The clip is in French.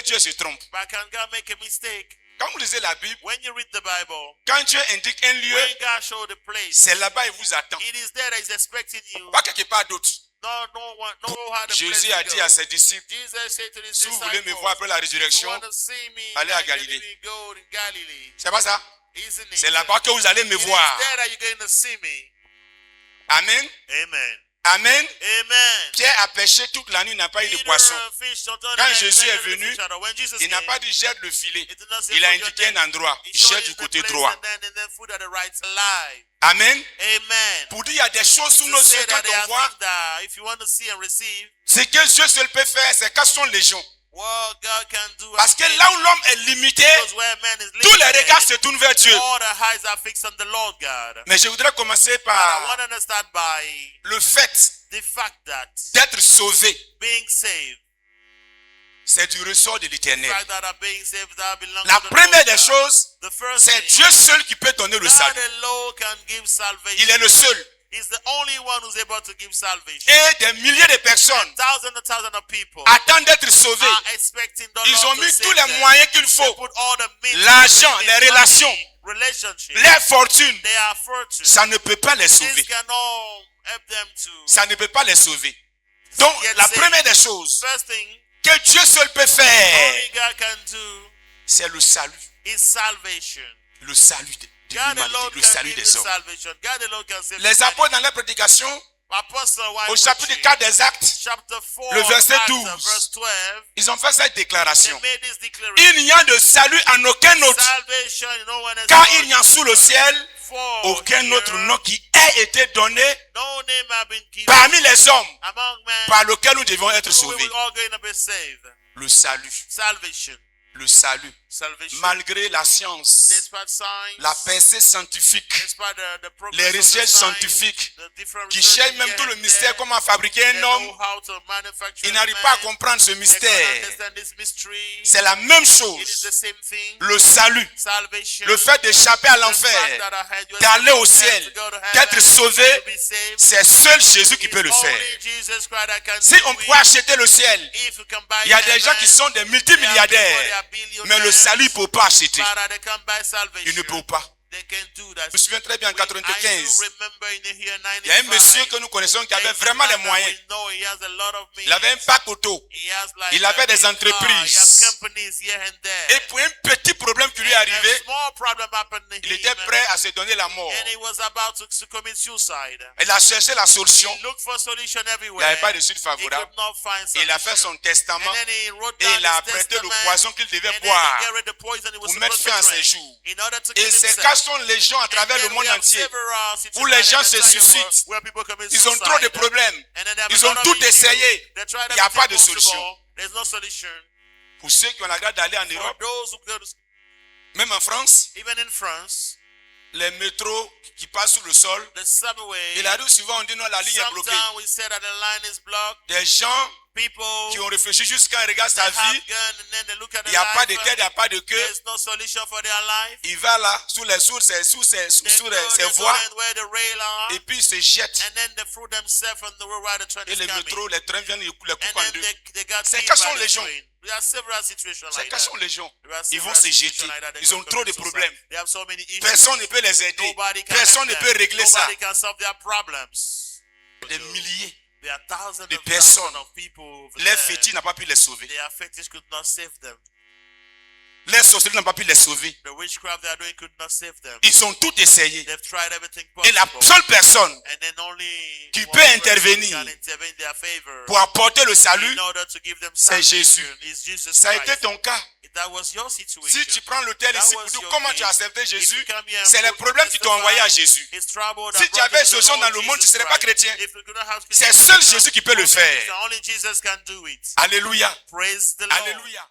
que Dieu se trompe? But can God make a mistake? Quand vous lisez la Bible, When you read the Bible, quand Dieu indique un lieu, when God showed the place, c'est là-bas il vous attend. it is there that He's expecting you. Pas quelque part d'autre. No other place Jésus to a dit go. à ses disciples, Jesus said to his si vous voulez me disciples, voir après la "You résurrection, want to see me? allez à like Galilée." you go to Galilee, C'est pas ça? isn't it? C'est là-bas que vous allez me It is voir. there that you're going to see me. Amen. Amen. Amen. Amen. Pierre a pêché toute la nuit, il n'a pas eu de poisson. Quand Jésus est venu, il n'a pas dit jette le filet. Il a indiqué un endroit. Jette du côté droit. Amen. Amen. Pour dire il y a des choses sous nos To say yeux that quand there on are voit, things that if you want to see and receive, ce que Dieu seul peut faire, c'est qu'à son légion. what God can do. Parce que là où l'homme est limité, Because where man is tous les limited, regards se tournent vers Dieu. all the eyes are fixed on the Lord God. Mais je voudrais commencer But I par want to start by le fait the fact that d'être sauvé. being saved, C'est du ressort de the l'éternel. fact that being saved, that belongs La to the première Lord des God. choses, The first c'est thing, Dieu seul qui peut donner le God salut. alone can give salvation. Il est le seul. He's the only one who's able to give salvation. Et des milliers de personnes Thousands of people attendent d'être sauvés. are expecting the Ils Lord ont to mis save tous les them. moyens qu'il They faut. put all the means, L'argent, les money, relations, relationships. les fortunes. They are fortunate. Ça ne peut pas les This sauver. can all help them to Ça ne peut pas les sauver. Donc, get la saved. première des choses First thing que Dieu seul peut only faire, God can do c'est le salut. is salvation. Le salut de God alone l'humanité, le can salut give des the hommes. salvation. God alone can save Les humanity. apôtres, dans leur prédication, Apostle, while au chapitre preaching, 4 des Actes, chapter 4, le verset Acts, 12. verse 12, ils ont fait cette they déclaration. made this declaration. Il n'y a de salut en aucun autre, Salvation, no one else. car il n'y a sous le ciel For aucun here, autre nom qui ait été donné no name have been given parmi les hommes among men par lequel nous devons être through which sauvés. we're all going to be saved. Le salut, Salvation. le salut. Salvation. Malgré la science, Despite science, la percée scientifique, despite the progress les of the recherches science, scientifiques, the different qui research cherchent même here tout le and mystère, there, comment fabriquer they un know homme, how to manufacture ils a n'arrivent man. pas à comprendre ce They can't mystère. understand this mystery. C'est la même It is the chose. same thing. Le salut, Salvation. le fait d'échapper à The fact l'enfer, that I had you d'aller au to ciel, go to heaven, d'être sauvé, to be saved, c'est seul Jésus qui it's peut le faire. only Jesus Christ that can Si do on it. pouvait acheter le ciel, If you can buy il y a des gens heaven, qui sont des there are multimilliardaires, people, they are billionaires, mais le salut, il ne peut pas acheter. but they can buy salvation. Il ne peut pas. They can do that. Je me souviens très bien en I 95. do remember in the year Il y a un 95, monsieur que nous connaissons qui avait vraiment les moyens. we know he has a lot of means. Il avait un pack auto. He has like Il avait a des big car, entreprises. he has companies here and there. Et pour un petit problème qui lui est And arrivé, a small problem happened to il him, était prêt à se donner la mort. and he was about to commit suicide. Il a cherché la solution. He looked for solution Il everywhere. n'y avait pas de suite He favorable. could not find Et il a fait solution. son testament And then he wrote et down il a his apprêté le testament, poison qu'il devait and then boire he get rid of the poison he was pour mettre supposed fin à to ses drink jours. in order to Et kill ces himself. cas sont légion à travers And le then monde we have entier. several Où les gens situations se in the entire suicident. world where people commit Ils ont suicide. trop de problèmes. And then they have Ils a ont lot tout of issues. essayé. They tried Il n'y a pas de everything solution. possible. There's no solution. Pour ceux qui ont la grâce d'aller en For Europe, those who go to, même en France, even in France, les métros qui passent sous le sol, the subway, il arrive souvent, on dit non, la ligne est bloquée. sometimes we say that the line is blocked. Des gens People qui ont réfléchi jusqu'à un regard sa have vie, gun and then they look at il the n'y a pas de life. tête, il n'y a pas de queue. There's no solution for their life. Il va là, sous ses voies, where the rail are, et puis il se jette. and then they throw themselves on the road while the train Et is les coming. métros, les trains viennent, ils les And coupent en then deux. they got Ces killed cas by sont the légion. train. There are several situations Ces like cas that. sont légion. There are Ils vont several se jeter. situations like that. They Ils go ont to trop de commit suicide. problèmes. They have so many issues. Personne ne peut les aider. Nobody can Personne ne help peut them. régler ça. Nobody can solve their problems. Des milliers. There are thousands de of personnes. thousands of people over Les there. fétiches n'ont pas pu les sauver. Their fetish could not save them. Les sorcelleries n'ont pas pu les sauver. The witchcraft they are doing could not save them. Ils ont tout essayé. They've tried everything Et la possible. seule personne And then only qui one peut person intervenir can intervene in their favor pour apporter le salut, in order to give them c'est salvation Jésus. is Jesus Ça a Christ. été ton cas. That was your situation. Si tu prends l'hôtel That ici was pour dire your comment case. tu as accepté If Jésus, you come here and c'est les put problèmes qui t'ont envoyé à Jésus. His trouble that Si tu brought avais you to the solution dans Lord le monde, tu ne Jesus serais pas Christ. chrétien. If you do not have C'est spiritual seul Jésus qui peut le faire. only Jesus can do it. Alléluia. Praise the Lord. Alléluia.